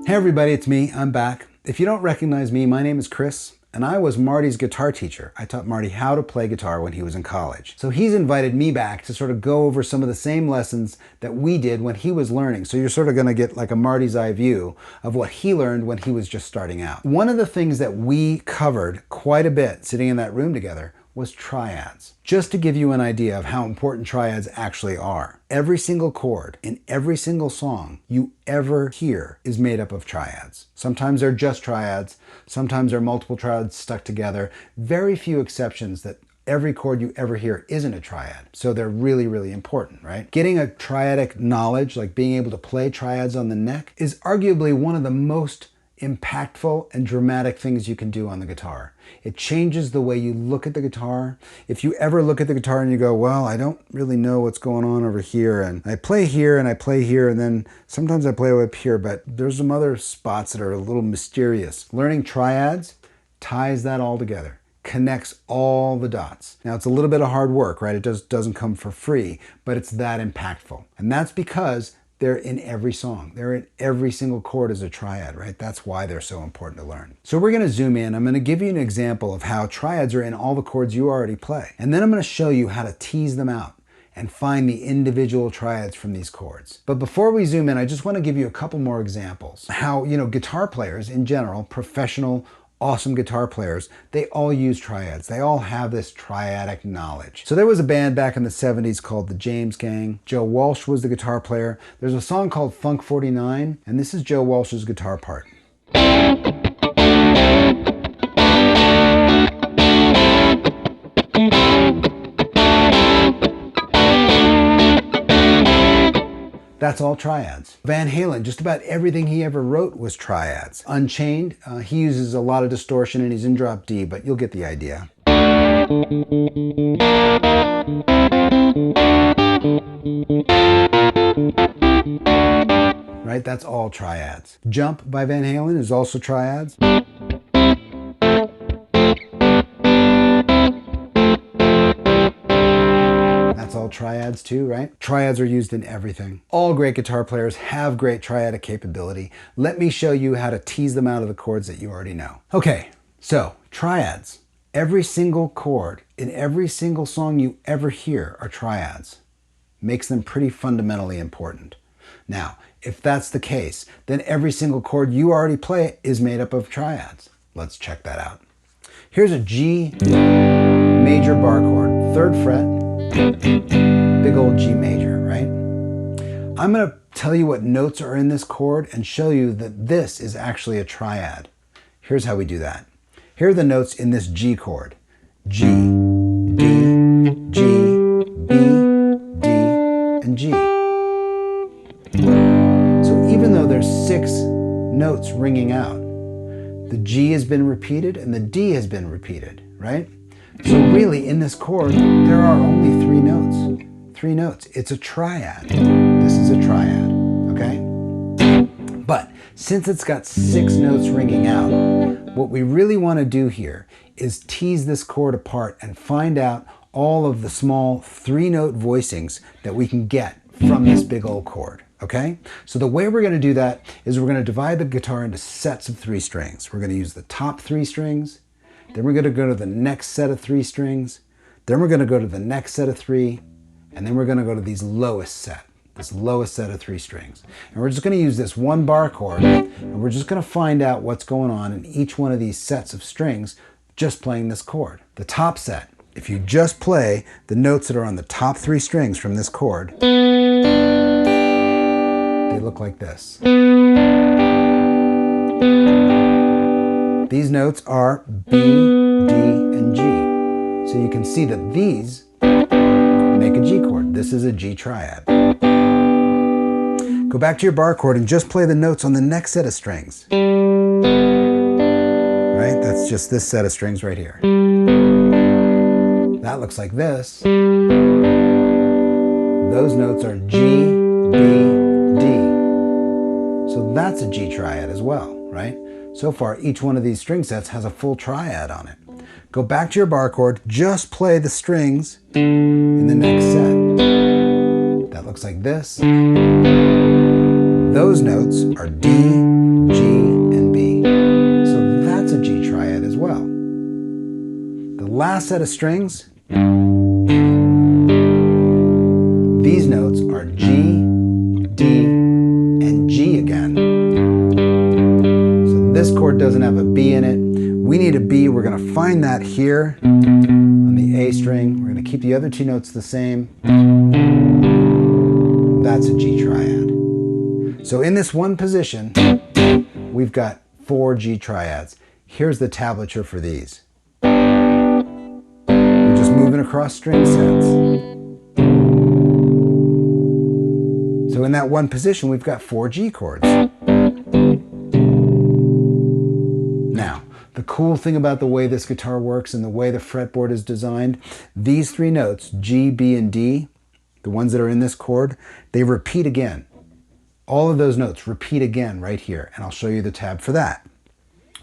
Hey everybody, it's me, I'm back. If you don't recognize me, my name is Chris, and I was Marty's guitar teacher. I taught Marty how to play guitar when he was in college. So he's invited me back to sort of go over some of the same lessons that we did when he was learning. So you're sort of gonna get like a Marty's eye view of what he learned when he was just starting out. One of the things that we covered quite a bit sitting in that room together was triads. Just to give you an idea of how important triads actually are. Every single chord in every single song you ever hear is made up of triads. Sometimes they're just triads, sometimes they're multiple triads stuck together. Very few exceptions that every chord you ever hear isn't a triad. So they're really, really important, right? Getting a triadic knowledge, like being able to play triads on the neck, is arguably one of the most impactful and dramatic things you can do on the guitar. It changes the way you look at the guitar. If you ever look at the guitar and you go, well, I don't really know what's going on over here, and I play here and I play here, and then sometimes I play up here, but there's some other spots that are a little mysterious. Learning triads ties that all together, connects all the dots. Now, it's a little bit of hard work, right? It just doesn't come for free, but it's that impactful. And that's because they're in every song. They're in every single chord as a triad, right? That's why they're so important to learn. So we're gonna zoom in. I'm gonna give you an example of how triads are in all the chords you already play. And then I'm gonna show you how to tease them out and find the individual triads from these chords. But before we zoom in, I just wanna give you a couple more examples. How, guitar players in general, professional, awesome guitar players, they all use triads. They all have this triadic knowledge. So there was a band back in the 70s called the James Gang. Joe Walsh was the guitar player. There's a song called Funk 49, and this is Joe Walsh's guitar part. That's all triads. Van Halen, just about everything he ever wrote was triads. Unchained, he uses a lot of distortion and he's in drop D, but you'll get the idea. Right, that's all triads. Jump by Van Halen is also triads. All triads too, right? Triads are used in everything. All great guitar players have great triadic capability. Let me show you how to tease them out of the chords that you already know. Okay, so triads. Every single chord in every single song you ever hear are triads. Makes them pretty fundamentally important. Now, if that's the case, then every single chord you already play is made up of triads. Let's check that out. Here's a G major bar chord, 3rd fret, big old G major, right? I'm going to tell you what notes are in this chord and show you that this is actually a triad. Here's how we do that. Here are the notes in this G chord. G, D, G, B, D, and G. So even though there's 6 notes ringing out, the G has been repeated and the D has been repeated, right? So really, in this chord, there are only 3 notes. 3 notes. It's a triad. This is a triad, okay? But since it's got 6 notes ringing out, what we really want to do here is tease this chord apart and find out all of the small 3-note voicings that we can get from this big old chord, okay? So the way we're going to do that is we're going to divide the guitar into sets of 3 strings. We're going to use the top 3 strings, then we're going to go to the next set of 3 strings, then we're going to go to the next set of 3, and then we're going to go to this lowest set of 3 strings. And we're just going to use this 1 bar chord, and we're just going to find out what's going on in each one of these sets of strings just playing this chord. The top set, if you just play the notes that are on the top 3 strings from this chord, they look like this. These notes are B, D, and G. So you can see that these make a G chord. This is a G triad. Go back to your bar chord and just play the notes on the next set of strings. Right? That's just this set of strings right here. That looks like this. Those notes are G, B, D. So that's a G triad as well, right? So far, each one of these string sets has a full triad on it. Go back to your bar chord, just play the strings in the next set. That looks like this. those notes are D, G, and B. So that's a G triad as well. The last set of strings, these notes are G, D, and G again. So this chord doesn't have a B in it. We need a B. We're going to find that here on the A string. We're going to keep the other two notes the same. That's a G triad. So in this one position, we've got 4 G triads. Here's the tablature for these. We're just moving across string sets. So in that one position, we've got 4 G chords. Now, the cool thing about the way this guitar works and the way the fretboard is designed, these 3 notes, G, B, and D, the ones that are in this chord, they repeat again. All of those notes repeat again right here, and I'll show you the tab for that.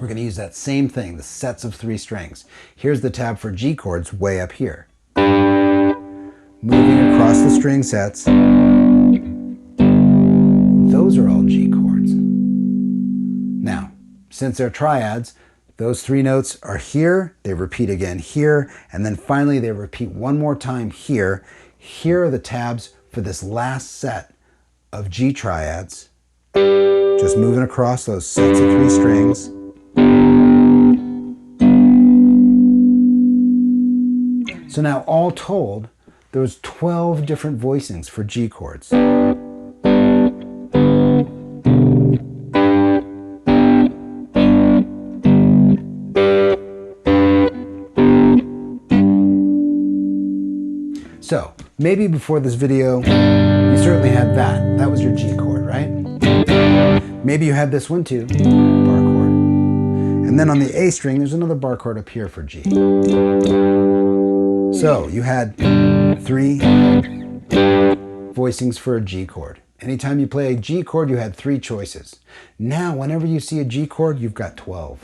We're going to use that same thing, the sets of 3 strings. Here's the tab for G chords way up here. Moving across the string sets, those are all G chords. Now, since they're triads, those 3 notes are here, they repeat again here, and then finally they repeat one more time here. Here are the tabs for this last set of G triads. Just moving across those sets of 3 strings. So now all told, there's 12 different voicings for G chords. So, maybe before this video, you certainly had that. That was your G chord, right? Maybe you had this one too, bar chord. And then on the A string, there's another bar chord up here for G. So, you had 3 voicings for a G chord. Anytime you play a G chord, you had 3 choices. Now, whenever you see a G chord, you've got 12.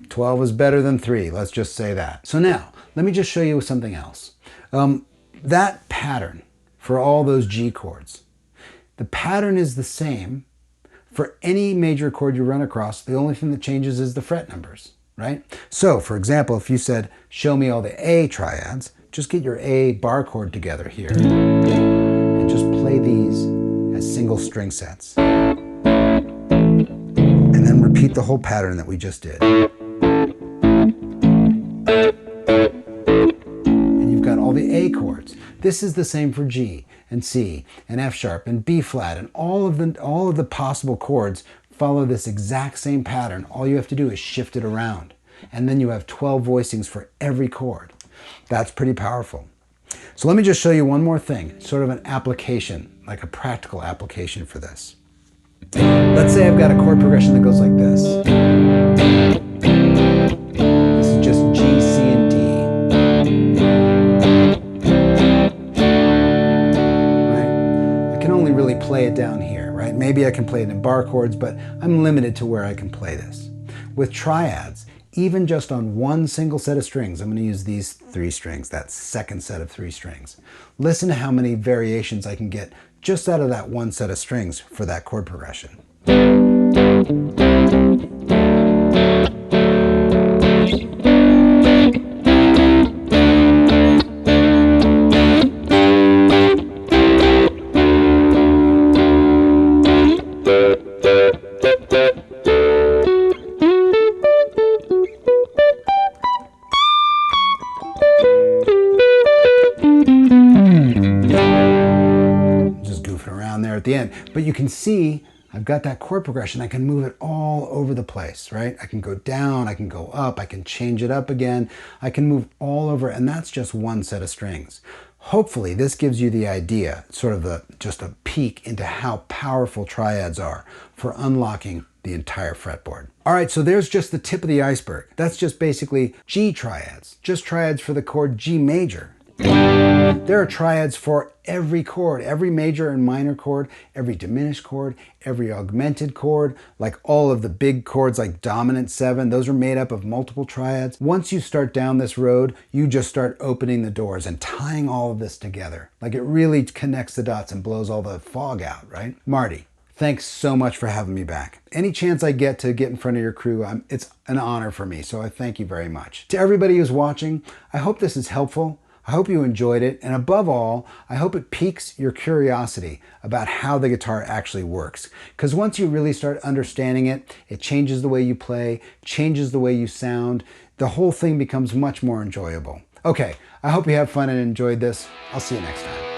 12 is better than 3, let's just say that. So now, let me just show you something else. That pattern for all those G chords, the pattern is the same for any major chord you run across. The only thing that changes is the fret numbers, right? So, for example, if you said, show me all the A triads, just get your A bar chord together here and just play these as single string sets. And then repeat the whole pattern that we just did. And you've got all the A chords. This is the same for G and C and F sharp and B flat, and all of the possible chords follow this exact same pattern. All you have to do is shift it around. And then you have 12 voicings for every chord. That's pretty powerful. So let me just show you one more thing, sort of an application, like a practical application for this. Let's say I've got a chord progression that goes like this. This is just G, C, and D. Right? I can only really play it down here, right? Maybe I can play it in bar chords, but I'm limited to where I can play this. With triads, even just on one single set of strings, I'm going to use these 3 strings, that second set of 3 strings. Listen to how many variations I can get just out of that one set of strings for that chord progression. At the end, but you can see I've got that chord progression. I can move it all over the place, right? I can go down, I can go up, I can change it up again, I can move all over, and that's just one set of strings. Hopefully this gives you the idea, sort of just a peek into how powerful triads are for unlocking the entire fretboard. All right, so there's just the tip of the iceberg. That's just basically G triads, just triads for the chord G major. There are triads for every chord, every major and minor chord, every diminished chord, every augmented chord, like all of the big chords like dominant 7, those are made up of multiple triads. Once you start down this road, you just start opening the doors and tying all of this together. Like it really connects the dots and blows all the fog out, right? Marty, thanks so much for having me back. Any chance I get in front of your crew, it's an honor for me, so I thank you very much. To everybody who's watching, I hope this is helpful. I hope you enjoyed it, and above all, I hope it piques your curiosity about how the guitar actually works. Because once you really start understanding it, it changes the way you play, changes the way you sound. The whole thing becomes much more enjoyable. Okay, I hope you have fun and enjoyed this. I'll see you next time.